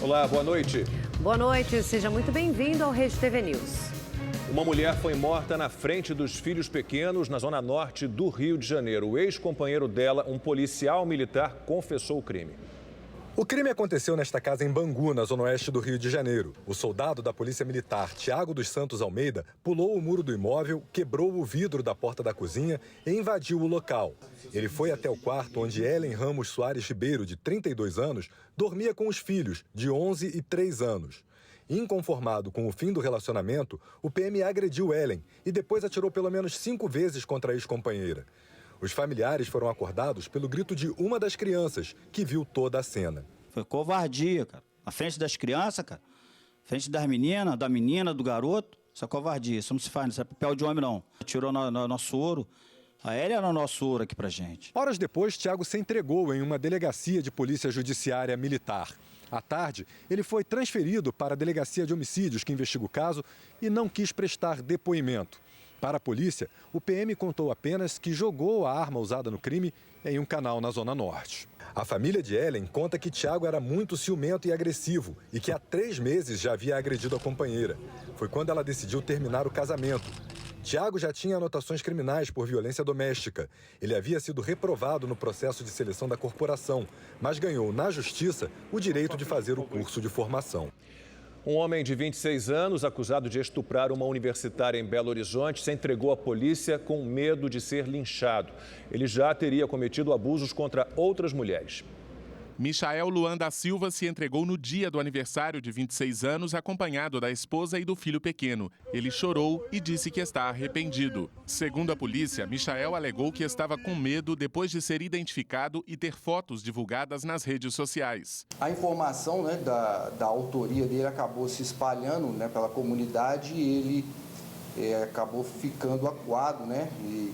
Olá, boa noite. Boa noite, seja muito bem-vindo ao Rede TV News. Uma mulher foi morta na frente dos filhos pequenos na zona norte do Rio de Janeiro. O ex-companheiro dela, um policial militar, confessou o crime. O crime aconteceu nesta casa em Bangu, na zona oeste do Rio de Janeiro. O soldado da Polícia Militar, Tiago dos Santos Almeida, pulou o muro do imóvel, quebrou o vidro da porta da cozinha e invadiu o local. Ele foi até o quarto onde Ellen Ramos Soares Ribeiro, de 32 anos, dormia com os filhos, de 11 e 3 anos. Inconformado com o fim do relacionamento, o PM agrediu Ellen e depois atirou pelo menos 5 vezes contra a ex-companheira. Os familiares foram acordados pelo grito de uma das crianças, que viu toda a cena. Foi covardia, cara. Na frente das crianças, cara. Na frente das meninas, da menina, do garoto. Isso é covardia, isso não se faz, isso é papel de homem, não. Tirou nosso ouro. A Ellen era o nosso ouro aqui pra gente. Horas depois, Tiago se entregou em uma delegacia de polícia judiciária militar. À tarde, ele foi transferido para a delegacia de homicídios que investiga o caso e não quis prestar depoimento. Para a polícia, o PM contou apenas que jogou a arma usada no crime em um canal na Zona Norte. A família de Ellen conta que Tiago era muito ciumento e agressivo e que há 3 meses já havia agredido a companheira. Foi quando ela decidiu terminar o casamento. Tiago já tinha anotações criminais por violência doméstica. Ele havia sido reprovado no processo de seleção da corporação, mas ganhou na justiça o direito de fazer o curso de formação. Um homem de 26 anos, acusado de estuprar uma universitária em Belo Horizonte, se entregou à polícia com medo de ser linchado. Ele já teria cometido abusos contra outras mulheres. Michael Luan da Silva se entregou no dia do aniversário de 26 anos, acompanhado da esposa e do filho pequeno. Ele chorou e disse que está arrependido. Segundo a polícia, Michael alegou que estava com medo depois de ser identificado e ter fotos divulgadas nas redes sociais. A informação da autoria dele acabou se espalhando pela comunidade e ele acabou ficando acuado e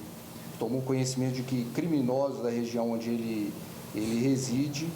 tomou conhecimento de que criminosos da região onde ele reside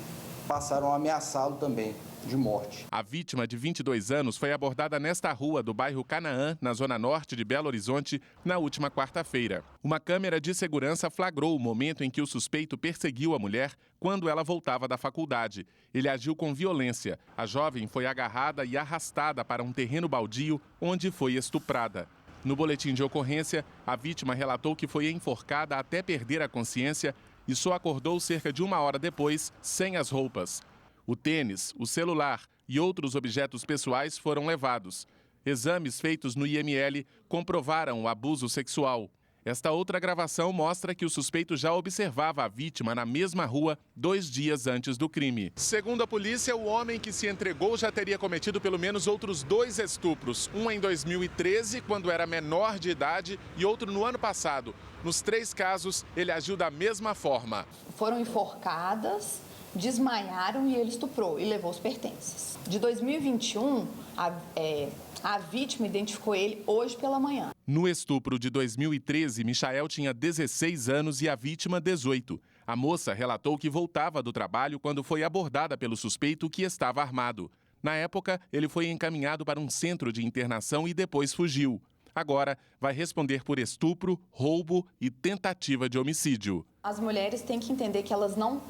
passaram a ameaçá-lo também de morte. A vítima, de 22 anos, foi abordada nesta rua do bairro Canaã, na zona norte de Belo Horizonte, na última quarta-feira. Uma câmera de segurança flagrou o momento em que o suspeito perseguiu a mulher quando ela voltava da faculdade. Ele agiu com violência. A jovem foi agarrada e arrastada para um terreno baldio, onde foi estuprada. No boletim de ocorrência, a vítima relatou que foi enforcada até perder a consciência e só acordou cerca de 1 hora depois, sem as roupas. O tênis, o celular e outros objetos pessoais foram levados. Exames feitos no IML comprovaram o abuso sexual. Esta outra gravação mostra que o suspeito já observava a vítima na mesma rua 2 dias antes do crime. Segundo a polícia, o homem que se entregou já teria cometido pelo menos outros 2 estupros. Um em 2013, quando era menor de idade, e outro no ano passado. Nos 3 casos, ele agiu da mesma forma. Foram enforcadas, desmaiaram e ele estuprou e levou os pertences. De 2021, a vítima identificou ele hoje pela manhã. No estupro de 2013, Michael tinha 16 anos e a vítima 18. A moça relatou que voltava do trabalho quando foi abordada pelo suspeito, que estava armado. Na época, ele foi encaminhado para um centro de internação e depois fugiu. Agora vai responder por estupro, roubo e tentativa de homicídio. As mulheres têm que entender que elas não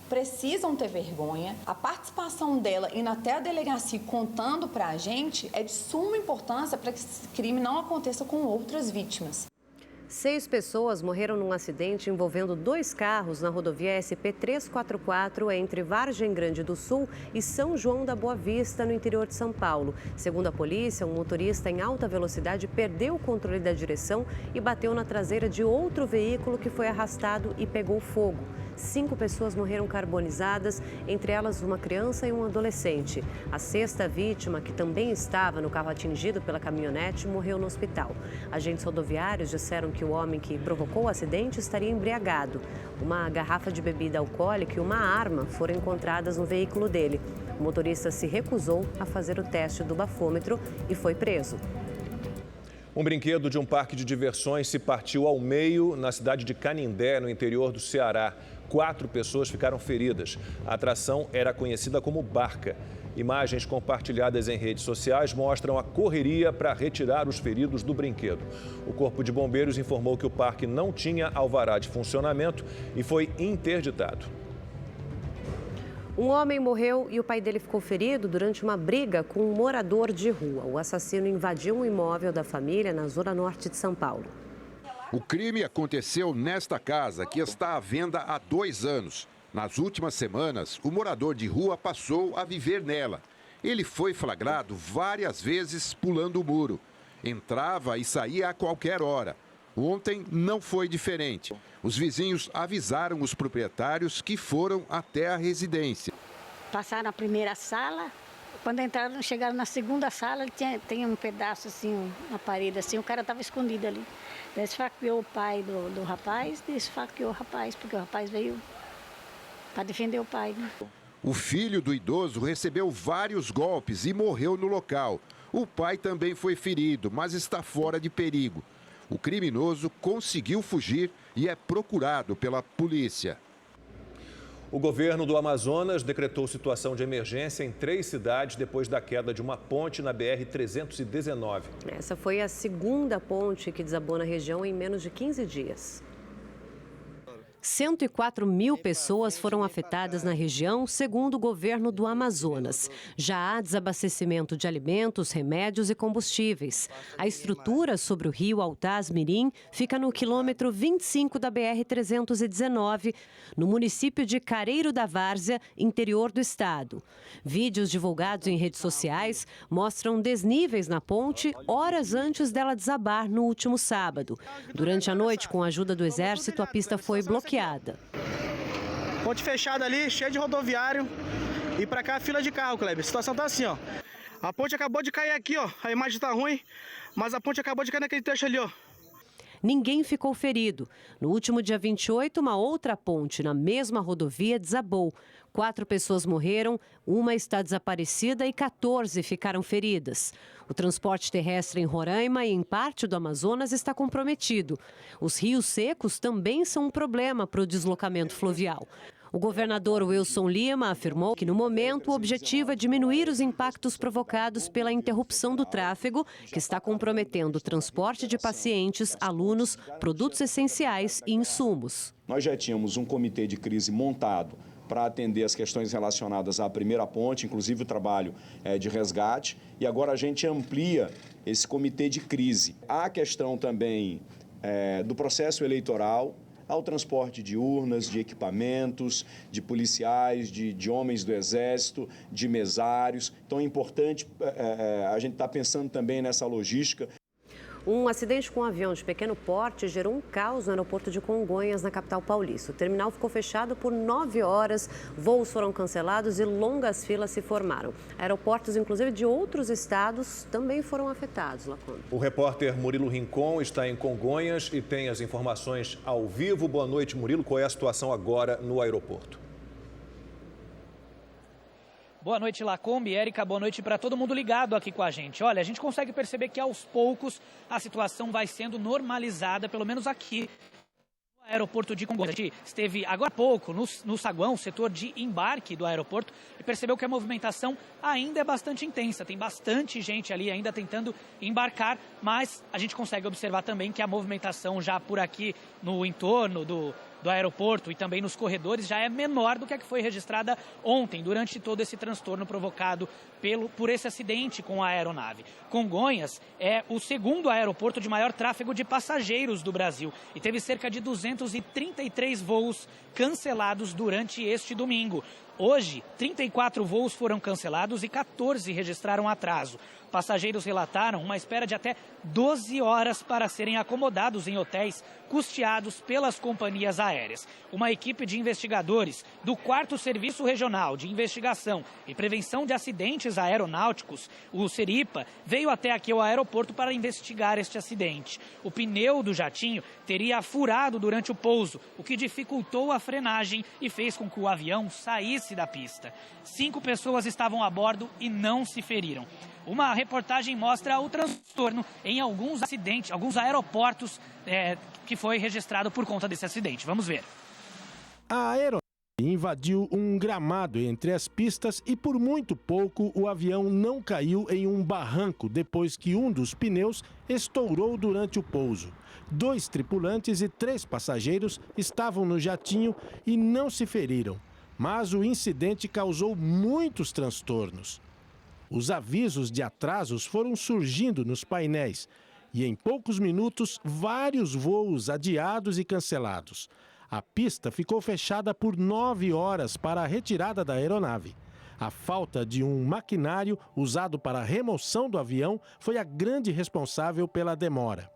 precisam ter vergonha. A participação dela indo até a delegacia contando para a gente é de suma importância para que esse crime não aconteça com outras vítimas. 6 pessoas morreram num acidente envolvendo 2 carros na rodovia SP-344 entre Vargem Grande do Sul e São João da Boa Vista, no interior de São Paulo. Segundo a polícia, um motorista em alta velocidade perdeu o controle da direção e bateu na traseira de outro veículo que foi arrastado e pegou fogo. 5 pessoas morreram carbonizadas, entre elas uma criança e um adolescente. A 6ª vítima, que também estava no carro atingido pela caminhonete, morreu no hospital. Agentes rodoviários disseram que o homem que provocou o acidente estaria embriagado. Uma garrafa de bebida alcoólica e uma arma foram encontradas no veículo dele. O motorista se recusou a fazer o teste do bafômetro e foi preso. Um brinquedo de um parque de diversões se partiu ao meio na cidade de Canindé, no interior do Ceará. 4 pessoas ficaram feridas. A atração era conhecida como Barca. Imagens compartilhadas em redes sociais mostram a correria para retirar os feridos do brinquedo. O Corpo de Bombeiros informou que o parque não tinha alvará de funcionamento e foi interditado. Um homem morreu e o pai dele ficou ferido durante uma briga com um morador de rua. O assassino invadiu um imóvel da família na zona norte de São Paulo. O crime aconteceu nesta casa, que está à venda há 2 anos. Nas últimas semanas, o morador de rua passou a viver nela. Ele foi flagrado várias vezes pulando o muro. Entrava e saía a qualquer hora. Ontem não foi diferente. Os vizinhos avisaram os proprietários que foram até a residência. Passaram na primeira sala, quando entraram, chegaram na segunda sala, tem um pedaço assim, na parede assim, o cara estava escondido ali. Daí esfaqueou o pai do rapaz, e esfaqueou o rapaz, porque o rapaz veio para defender o pai, né? O filho do idoso recebeu vários golpes e morreu no local. O pai também foi ferido, mas está fora de perigo. O criminoso conseguiu fugir e é procurado pela polícia. O governo do Amazonas decretou situação de emergência em 3 cidades depois da queda de uma ponte na BR-319. Essa foi a segunda ponte que desabou na região em menos de 15 dias. 104 mil pessoas foram afetadas na região, segundo o governo do Amazonas. Já há desabastecimento de alimentos, remédios e combustíveis. A estrutura sobre o rio Altaz Mirim fica no quilômetro 25 da BR-319, no município de Careiro da Várzea, interior do estado. Vídeos divulgados em redes sociais mostram desníveis na ponte horas antes dela desabar no último sábado. Durante a noite, com a ajuda do Exército, a pista foi bloqueada. Ponte fechada ali, cheio de rodoviário. E pra cá, fila de carro, Kleber. A situação tá assim, ó. A ponte acabou de cair aqui, ó. A imagem tá ruim, mas a ponte acabou de cair naquele trecho ali, ó. Ninguém ficou ferido. No último dia 28, uma outra ponte na mesma rodovia desabou. 4 pessoas morreram, uma está desaparecida e 14 ficaram feridas. O transporte terrestre em Roraima e em parte do Amazonas está comprometido. Os rios secos também são um problema para o deslocamento fluvial. O governador Wilson Lima afirmou que, no momento, o objetivo é diminuir os impactos provocados pela interrupção do tráfego, que está comprometendo o transporte de pacientes, alunos, produtos essenciais e insumos. Nós já tínhamos um comitê de crise montado para atender as questões relacionadas à primeira ponte, inclusive o trabalho de resgate, e agora a gente amplia esse comitê de crise. Há a questão também do processo eleitoral, ao transporte de urnas, de equipamentos, de policiais, de homens do Exército, de mesários. Então é importante a gente estar pensando também nessa logística. Um acidente com um avião de pequeno porte gerou um caos no aeroporto de Congonhas, na capital paulista. O terminal ficou fechado por 9 horas, voos foram cancelados e longas filas se formaram. Aeroportos, inclusive de outros estados, também foram afetados, Lacombe. O repórter Murilo Rincon está em Congonhas e tem as informações ao vivo. Boa noite, Murilo. Qual é a situação agora no aeroporto? Boa noite, Lacombe. Érica, boa noite para todo mundo ligado aqui com a gente. Olha, a gente consegue perceber que aos poucos a situação vai sendo normalizada, pelo menos aqui no aeroporto de Congonhas. A gente esteve agora há pouco no saguão, setor de embarque do aeroporto, e percebeu que a movimentação ainda é bastante intensa. Tem bastante gente ali ainda tentando embarcar, mas a gente consegue observar também que a movimentação já por aqui no entorno do aeroporto e também nos corredores já é menor do que a que foi registrada ontem, durante todo esse transtorno provocado por esse acidente com a aeronave. Congonhas é o segundo aeroporto de maior tráfego de passageiros do Brasil e teve cerca de 233 voos cancelados durante este domingo. Hoje, 34 voos foram cancelados e 14 registraram atraso. Passageiros relataram uma espera de até 12 horas para serem acomodados em hotéis custeados pelas companhias aéreas. Uma equipe de investigadores do 4º Serviço Regional de Investigação e Prevenção de Acidentes Aeronáuticos, o Seripa, veio até aqui ao aeroporto para investigar este acidente. O pneu do jatinho teria furado durante o pouso, o que dificultou a frenagem e fez com que o avião saísse da pista. 5 pessoas estavam a bordo e não se feriram. Uma reportagem mostra o transtorno em alguns acidentes, alguns aeroportos que foi registrado por conta desse acidente. Vamos ver. A aeronave invadiu um gramado entre as pistas e por muito pouco o avião não caiu em um barranco depois que um dos pneus estourou durante o pouso. 2 tripulantes e 3 passageiros estavam no jatinho e não se feriram. Mas o incidente causou muitos transtornos. Os avisos de atrasos foram surgindo nos painéis e, em poucos minutos, vários voos adiados e cancelados. A pista ficou fechada por 9 horas para a retirada da aeronave. A falta de um maquinário usado para a remoção do avião foi a grande responsável pela demora.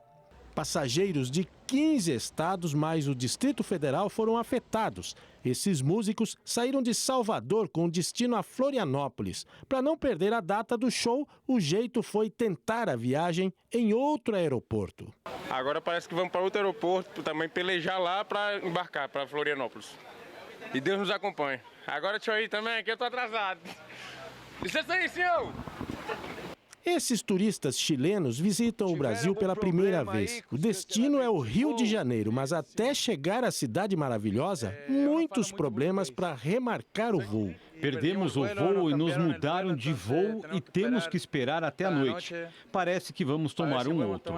Passageiros de 15 estados mais o Distrito Federal foram afetados. Esses músicos saíram de Salvador com destino a Florianópolis. Para não perder a data do show, o jeito foi tentar a viagem em outro aeroporto. Agora parece que vamos para outro aeroporto, também pelejar lá para embarcar para Florianópolis. E Deus nos acompanhe. Agora deixa eu ir também, que eu tô atrasado. Licença aí, senhor! Esses turistas chilenos visitam o Brasil pela primeira vez. O destino é o Rio de Janeiro, mas até chegar à Cidade Maravilhosa, muitos problemas para remarcar o voo. Perdemos o voo e nos mudaram de voo e temos que esperar até a noite. Parece que vamos tomar um outro.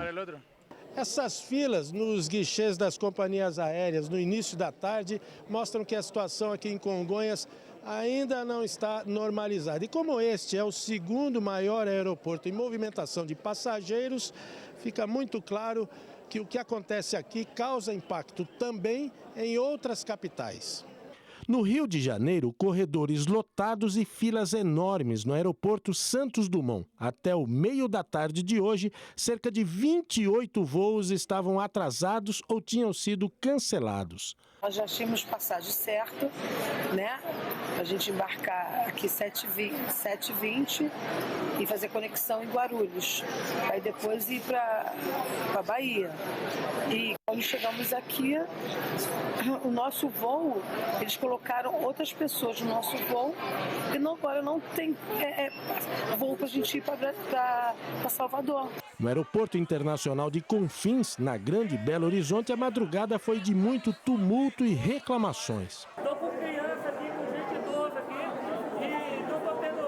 Essas filas nos guichês das companhias aéreas no início da tarde mostram que a situação aqui em Congonhas ainda não está normalizada. E como este é o segundo maior aeroporto em movimentação de passageiros, fica muito claro que o que acontece aqui causa impacto também em outras capitais. No Rio de Janeiro, corredores lotados e filas enormes no aeroporto Santos Dumont. Até o meio da tarde de hoje, cerca de 28 voos estavam atrasados ou tinham sido cancelados. Nós já tínhamos passagem certa, né? A gente embarcar aqui 7h20 e fazer conexão em Guarulhos. Aí depois ir para a Bahia. E quando chegamos aqui, o nosso voo, eles colocaram outras pessoas no nosso voo e agora não tem voo para a gente ir para Salvador. No Aeroporto Internacional de Confins, na Grande Belo Horizonte, a madrugada foi de muito tumulto e reclamações. Estou com criança aqui, com gente idosa aqui e não estou tendo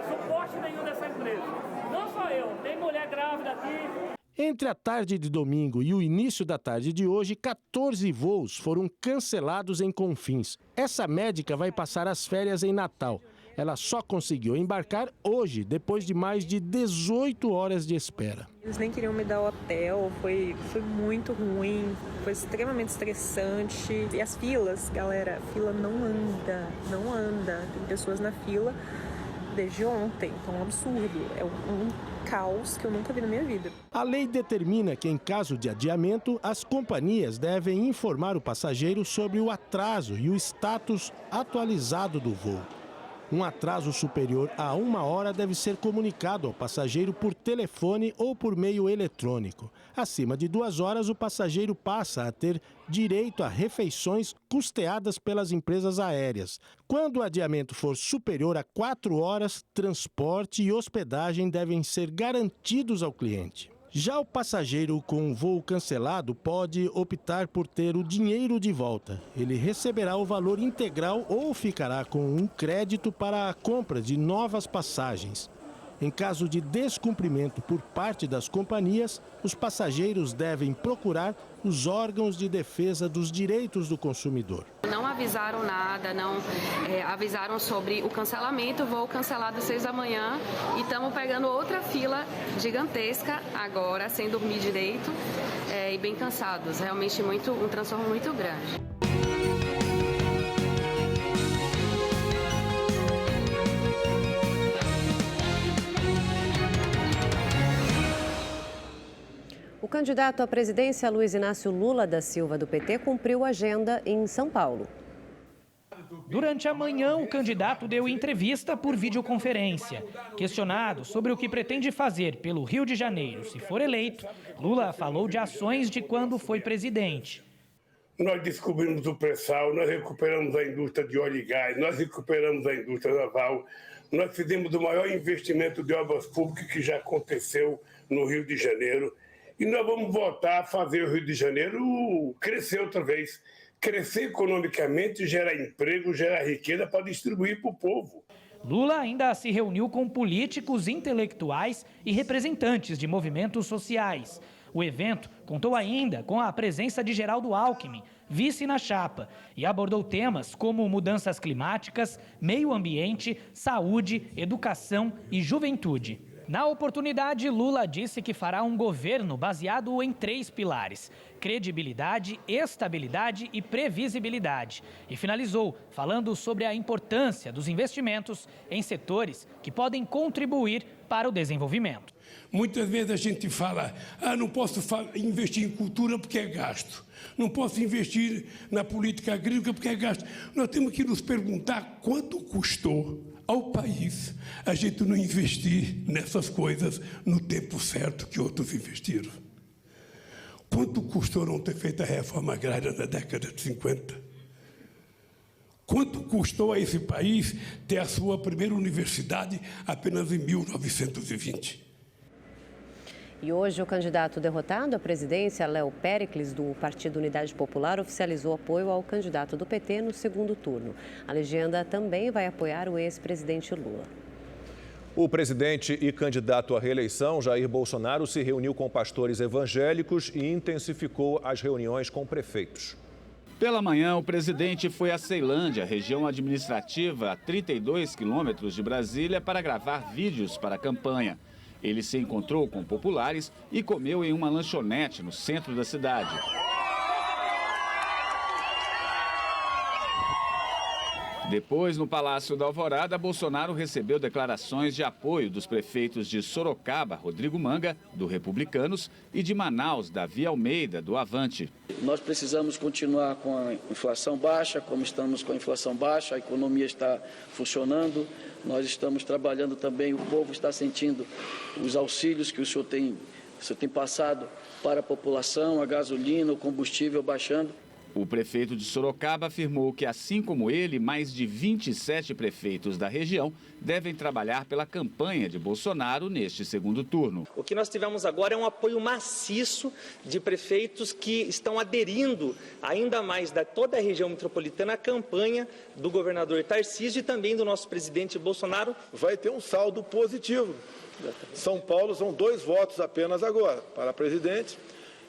suporte nenhum dessa empresa. Não só eu, tem mulher grávida aqui. Entre a tarde de domingo e o início da tarde de hoje, 14 voos foram cancelados em Confins. Essa médica vai passar as férias em Natal. Ela só conseguiu embarcar hoje, depois de mais de 18 horas de espera. Eles nem queriam me dar hotel, foi muito ruim, foi extremamente estressante. E as filas, galera, a fila não anda. Tem pessoas na fila desde ontem, então é um absurdo, é um caos que eu nunca vi na minha vida. A lei determina que, em caso de adiamento, as companhias devem informar o passageiro sobre o atraso e o status atualizado do voo. Um atraso superior a 1 hora deve ser comunicado ao passageiro por telefone ou por meio eletrônico. Acima de 2 horas, o passageiro passa a ter direito a refeições custeadas pelas empresas aéreas. Quando o adiamento for superior a 4 horas, transporte e hospedagem devem ser garantidos ao cliente. Já o passageiro com voo cancelado pode optar por ter o dinheiro de volta. Ele receberá o valor integral ou ficará com um crédito para a compra de novas passagens. Em caso de descumprimento por parte das companhias, os passageiros devem procurar os órgãos de defesa dos direitos do consumidor. Não avisaram nada, não avisaram sobre o cancelamento, voo cancelado às 6 da manhã e estamos pegando outra fila gigantesca agora, sem dormir direito e bem cansados. Realmente um transtorno muito grande. O candidato à presidência, Luiz Inácio Lula da Silva, do PT, cumpriu a agenda em São Paulo. Durante a manhã, o candidato deu entrevista por videoconferência. Questionado sobre o que pretende fazer pelo Rio de Janeiro se for eleito, Lula falou de ações de quando foi presidente. Nós descobrimos o pré-sal, nós recuperamos a indústria de óleo e gás, nós recuperamos a indústria naval, nós fizemos o maior investimento de obras públicas que já aconteceu no Rio de Janeiro. E nós vamos voltar a fazer o Rio de Janeiro crescer outra vez. Crescer economicamente, gerar emprego, gerar riqueza para distribuir para o povo. Lula ainda se reuniu com políticos, intelectuais e representantes de movimentos sociais. O evento contou ainda com a presença de Geraldo Alckmin, vice na chapa, e abordou temas como mudanças climáticas, meio ambiente, saúde, educação e juventude. Na oportunidade, Lula disse que fará um governo baseado em 3 pilares: credibilidade, estabilidade e previsibilidade. E finalizou falando sobre a importância dos investimentos em setores que podem contribuir para o desenvolvimento. Muitas vezes a gente fala, não posso investir em cultura porque é gasto. Não posso investir na política agrícola porque é gasto. Nós temos que nos perguntar quanto custou ao país a gente não investir nessas coisas no tempo certo que outros investiram. Quanto custou não ter feito a reforma agrária na década de 50? Quanto custou a esse país ter a sua primeira universidade apenas em 1920? E hoje o candidato derrotado à presidência, Léo Péricles, do Partido Unidade Popular, oficializou apoio ao candidato do PT no segundo turno. A legenda também vai apoiar o ex-presidente Lula. O presidente e candidato à reeleição, Jair Bolsonaro, se reuniu com pastores evangélicos e intensificou as reuniões com prefeitos. Pela manhã, o presidente foi a Ceilândia, região administrativa a 32 quilômetros de Brasília, para gravar vídeos para a campanha. Ele se encontrou com populares e comeu em uma lanchonete no centro da cidade. Depois, no Palácio da Alvorada, Bolsonaro recebeu declarações de apoio dos prefeitos de Sorocaba, Rodrigo Manga, do Republicanos, e de Manaus, Davi Almeida, do Avante. Nós precisamos continuar com a inflação baixa, como estamos com a inflação baixa, a economia está funcionando, nós estamos trabalhando também, o povo está sentindo os auxílios que o senhor tem passado para a população, a gasolina, o combustível baixando. O prefeito de Sorocaba afirmou que, assim como ele, mais de 27 prefeitos da região devem trabalhar pela campanha de Bolsonaro neste segundo turno. O que nós tivemos agora é um apoio maciço de prefeitos que estão aderindo ainda mais da toda a região metropolitana à campanha do governador Tarcísio e também do nosso presidente Bolsonaro. Vai ter um saldo positivo. São Paulo são 2 votos apenas agora, para presidente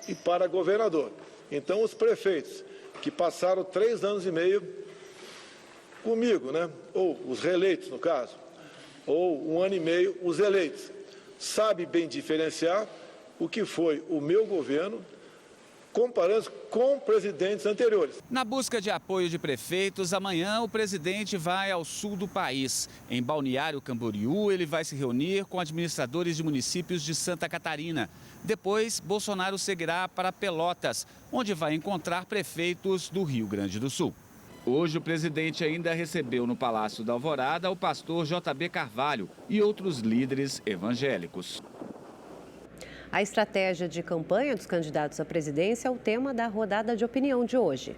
e para governador. Então, os prefeitos que passaram 3 anos e meio comigo, ou os reeleitos, no caso, ou 1 ano e meio os eleitos, sabe bem diferenciar o que foi o meu governo comparando com presidentes anteriores. Na busca de apoio de prefeitos, amanhã o presidente vai ao sul do país. Em Balneário Camboriú, ele vai se reunir com administradores de municípios de Santa Catarina. Depois, Bolsonaro seguirá para Pelotas, onde vai encontrar prefeitos do Rio Grande do Sul. Hoje, o presidente ainda recebeu no Palácio da Alvorada o pastor JB Carvalho e outros líderes evangélicos. A estratégia de campanha dos candidatos à presidência é o tema da rodada de opinião de hoje.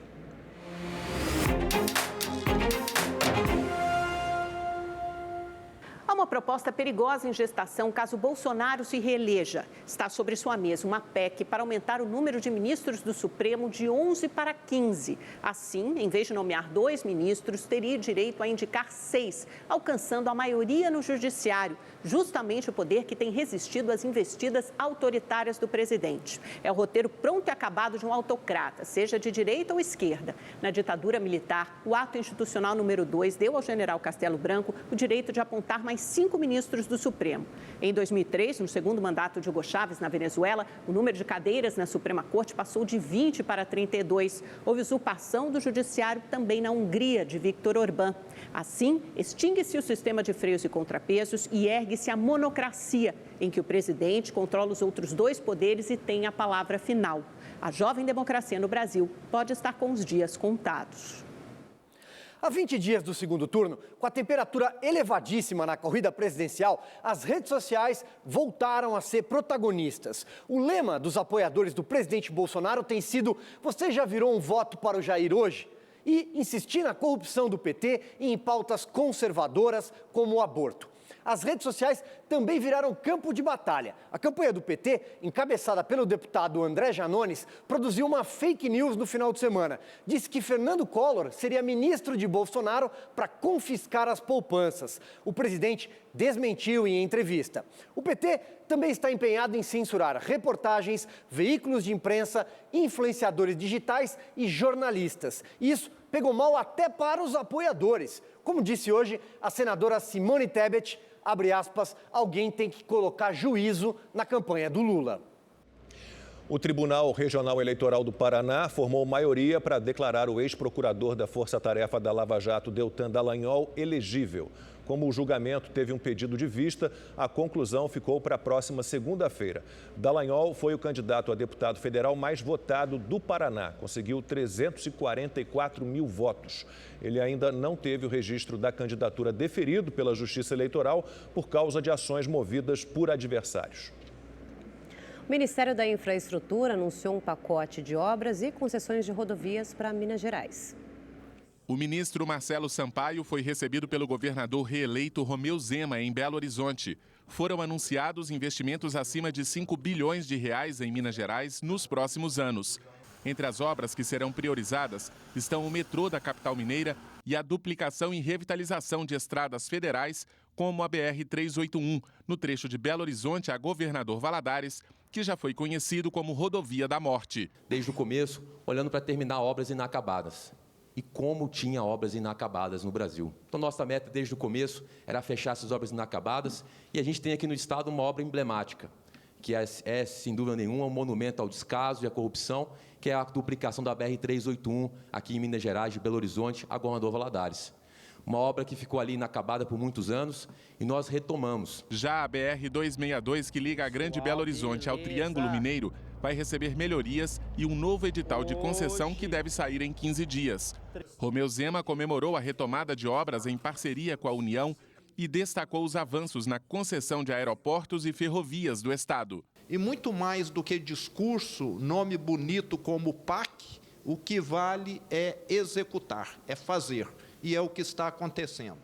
Há uma proposta perigosa em gestação caso Bolsonaro se reeleja. Está sobre sua mesa uma PEC para aumentar o número de ministros do Supremo de 11 para 15. Assim, em vez de nomear 2 ministros, teria direito a indicar 6, alcançando a maioria no judiciário, justamente o poder que tem resistido às investidas autoritárias do presidente. É o roteiro pronto e acabado de um autocrata, seja de direita ou esquerda. Na ditadura militar, o ato institucional número 2 deu ao general Castelo Branco o direito de apontar mais 5 ministros do Supremo. Em 2003, no segundo mandato de Hugo Chávez na Venezuela, o número de cadeiras na Suprema Corte passou de 20 para 32. Houve usurpação do judiciário também na Hungria, de Viktor Orbán. Assim, extingue-se o sistema de freios e contrapesos e ergue-se a monocracia, em que o presidente controla os outros 2 poderes e tem a palavra final. A jovem democracia no Brasil pode estar com os dias contados. Há 20 dias do segundo turno, com a temperatura elevadíssima na corrida presidencial, as redes sociais voltaram a ser protagonistas. O lema dos apoiadores do presidente Bolsonaro tem sido: "Você já virou um voto para o Jair hoje?" E insistir na corrupção do PT e em pautas conservadoras como o aborto. As redes sociais também viraram campo de batalha. A campanha do PT, encabeçada pelo deputado André Janones, produziu uma fake news no final de semana. Disse que Fernando Collor seria ministro de Bolsonaro para confiscar as poupanças. O presidente desmentiu em entrevista. O PT também está empenhado em censurar reportagens, veículos de imprensa, influenciadores digitais e jornalistas. Isso pegou mal até para os apoiadores. Como disse hoje a senadora Simone Tebet, abre aspas, alguém tem que colocar juízo na campanha do Lula. O Tribunal Regional Eleitoral do Paraná formou maioria para declarar o ex-procurador da Força Tarefa da Lava Jato, Deltan Dallagnol, elegível. Como o julgamento teve um pedido de vista, a conclusão ficou para a próxima segunda-feira. Dallagnol foi o candidato a deputado federal mais votado do Paraná. Conseguiu 344 mil votos. Ele ainda não teve o registro da candidatura deferido pela Justiça Eleitoral por causa de ações movidas por adversários. O Ministério da Infraestrutura anunciou um pacote de obras e concessões de rodovias para Minas Gerais. O ministro Marcelo Sampaio foi recebido pelo governador reeleito Romeu Zema em Belo Horizonte. Foram anunciados investimentos acima de 5 bilhões de reais em Minas Gerais nos próximos anos. Entre as obras que serão priorizadas estão o metrô da capital mineira e a duplicação e revitalização de estradas federais, como a BR-381, no trecho de Belo Horizonte a Governador Valadares, que já foi conhecido como Rodovia da Morte. Desde o começo, olhando para terminar obras inacabadas. E como tinha obras inacabadas no Brasil. Então, nossa meta desde o começo era fechar essas obras inacabadas e a gente tem aqui no estado uma obra emblemática, que é sem dúvida nenhuma, um monumento ao descaso e à corrupção, que é a duplicação da BR-381 aqui em Minas Gerais, de Belo Horizonte, a Governador Valadares. Uma obra que ficou ali inacabada por muitos anos e nós retomamos. Já a BR-262, que liga a Grande Belo Horizonte ao Triângulo Mineiro, vai receber melhorias e um novo edital de concessão que deve sair em 15 dias. Romeu Zema comemorou a retomada de obras em parceria com a União e destacou os avanços na concessão de aeroportos e ferrovias do estado. E muito mais do que discurso, nome bonito como PAC, o que vale é executar, é fazer. E é o que está acontecendo.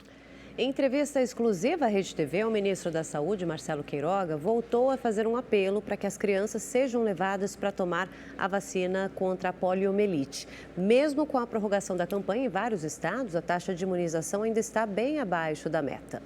Em entrevista exclusiva à Rede TV, o ministro da Saúde, Marcelo Queiroga, voltou a fazer um apelo para que as crianças sejam levadas para tomar a vacina contra a poliomielite. Mesmo com a prorrogação da campanha em vários estados, a taxa de imunização ainda está bem abaixo da meta.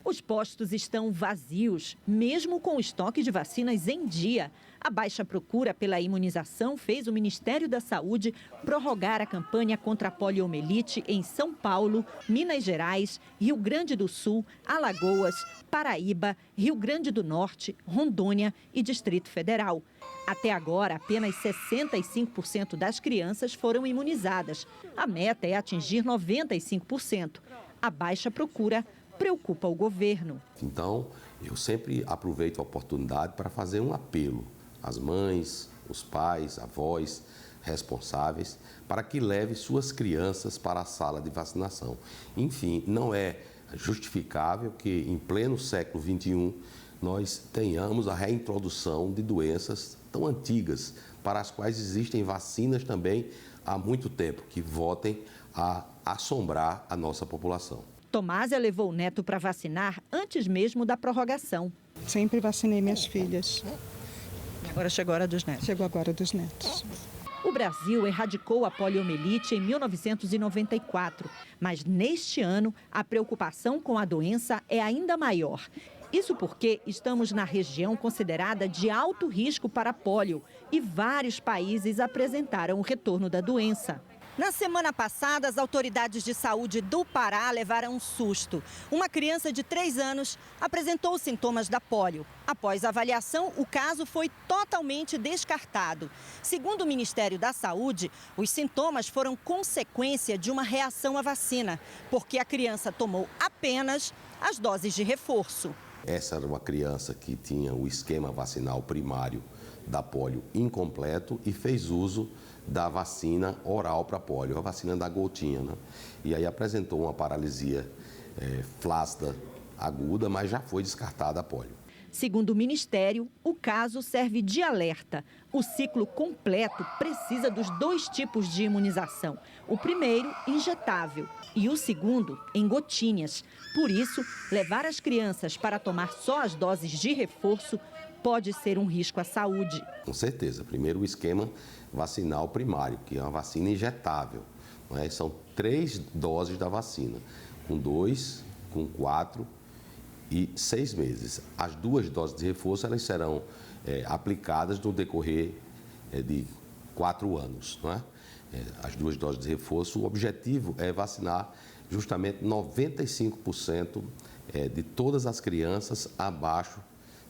Os postos estão vazios, mesmo com o estoque de vacinas em dia. A baixa procura pela imunização fez o Ministério da Saúde prorrogar a campanha contra a poliomielite em São Paulo, Minas Gerais, Rio Grande do Sul, Alagoas, Paraíba, Rio Grande do Norte, Rondônia e Distrito Federal. Até agora, apenas 65% das crianças foram imunizadas. A meta é atingir 95%. A baixa procura preocupa o governo. Então, eu sempre aproveito a oportunidade para fazer um apelo às mães, os pais, avós, responsáveis, para que leve suas crianças para a sala de vacinação. Enfim, não é justificável que, em pleno século XXI, nós tenhamos a reintrodução de doenças tão antigas, para as quais existem vacinas também há muito tempo, que voltem a assombrar a nossa população. Tomásia levou o neto para vacinar antes mesmo da prorrogação. Sempre vacinei minhas filhas. Agora chegou a hora dos netos. Chegou agora dos netos. O Brasil erradicou a poliomielite em 1994, mas neste ano a preocupação com a doença é ainda maior. Isso porque estamos na região considerada de alto risco para a polio e vários países apresentaram o retorno da doença. Na semana passada, as autoridades de saúde do Pará levaram um susto. Uma criança de 3 anos apresentou sintomas da polio. Após avaliação, o caso foi totalmente descartado. Segundo o Ministério da Saúde, os sintomas foram consequência de uma reação à vacina, porque a criança tomou apenas as doses de reforço. Essa era uma criança que tinha o esquema vacinal primário da polio incompleto e fez uso da vacina oral para polio, a vacina da gotinha, né? E aí apresentou uma paralisia flácida aguda, mas já foi descartada a polio. Segundo o Ministério, o caso serve de alerta. O ciclo completo precisa dos 2 tipos de imunização. O primeiro, injetável, e o segundo, em gotinhas. Por isso, levar as crianças para tomar só as doses de reforço pode ser um risco à saúde. Com certeza. Primeiro, o esquema vacinal primário, que é uma vacina injetável. São 3 doses da vacina, com 2, com 4 e 6 meses. As 2 doses de reforço elas serão aplicadas no decorrer de 4 anos. As 2 doses de reforço, o objetivo é vacinar justamente 95% de todas as crianças abaixo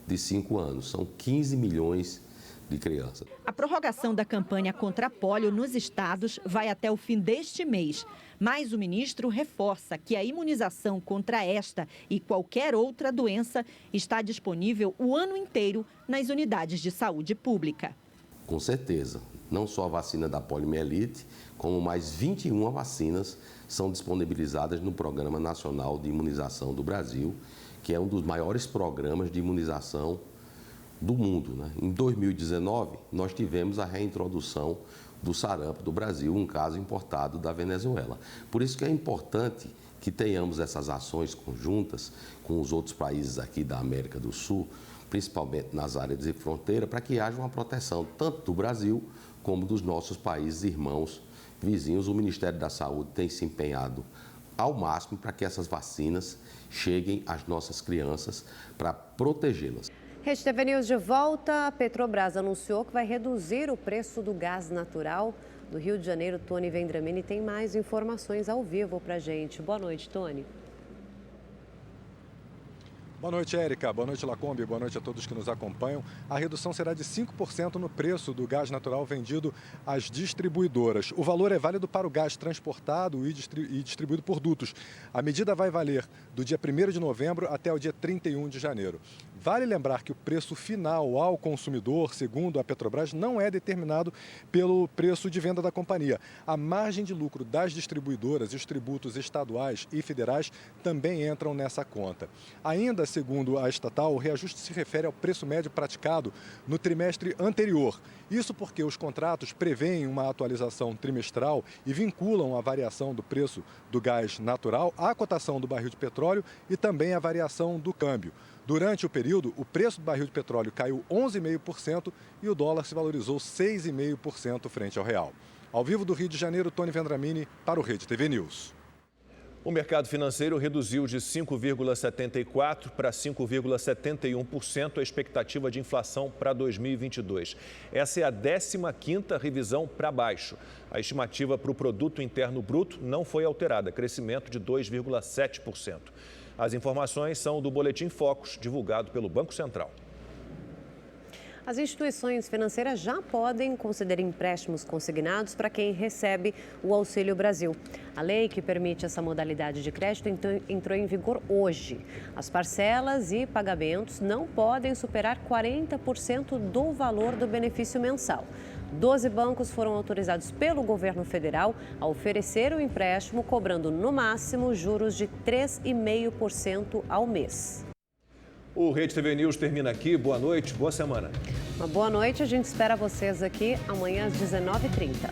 de 5 anos. São 15 milhões de crianças. A prorrogação da campanha contra a pólio nos estados vai até o fim deste mês. Mas o ministro reforça que a imunização contra esta e qualquer outra doença está disponível o ano inteiro nas unidades de saúde pública. Com certeza, não só a vacina da poliomielite, como mais 21 vacinas são disponibilizadas no Programa Nacional de Imunização do Brasil, que é um dos maiores programas de imunização do mundo. Em 2019, nós tivemos a reintrodução do sarampo do Brasil, um caso importado da Venezuela. Por isso que é importante que tenhamos essas ações conjuntas com os outros países aqui da América do Sul, principalmente nas áreas de fronteira, para que haja uma proteção tanto do Brasil como dos nossos países irmãos vizinhos. O Ministério da Saúde tem se empenhado ao máximo para que essas vacinas cheguem às nossas crianças para protegê-las. Rede TV News de volta. A Petrobras anunciou que vai reduzir o preço do gás natural. Do Rio de Janeiro, Tony Vendramini tem mais informações ao vivo para a gente. Boa noite, Tony. Boa noite, Érica. Boa noite, Lacombe. Boa noite a todos que nos acompanham. A redução será de 5% no preço do gás natural vendido às distribuidoras. O valor é válido para o gás transportado e distribuído por dutos. A medida vai valer do dia 1º de novembro até o dia 31 de janeiro. Vale lembrar que o preço final ao consumidor, segundo a Petrobras, não é determinado pelo preço de venda da companhia. A margem de lucro das distribuidoras e os tributos estaduais e federais também entram nessa conta. Ainda segundo a estatal, o reajuste se refere ao preço médio praticado no trimestre anterior. Isso porque os contratos prevêem uma atualização trimestral e vinculam a variação do preço do gás natural à cotação do barril de petróleo e também à variação do câmbio. Durante o período, o preço do barril de petróleo caiu 11,5% e o dólar se valorizou 6,5% frente ao real. Ao vivo do Rio de Janeiro, Tony Vendramini para o Rede TV News. O mercado financeiro reduziu de 5,74% para 5,71% a expectativa de inflação para 2022. Essa é a 15ª revisão para baixo. A estimativa para o Produto Interno Bruto não foi alterada, crescimento de 2,7%. As informações são do Boletim Focus, divulgado pelo Banco Central. As instituições financeiras já podem conceder empréstimos consignados para quem recebe o Auxílio Brasil. A lei que permite essa modalidade de crédito entrou em vigor hoje. As parcelas e pagamentos não podem superar 40% do valor do benefício mensal. 12 bancos foram autorizados pelo governo federal a oferecer o empréstimo, cobrando no máximo juros de 3,5% ao mês. O Rede TV News termina aqui. Boa noite, boa semana. Uma boa noite, a gente espera vocês aqui amanhã às 19h30.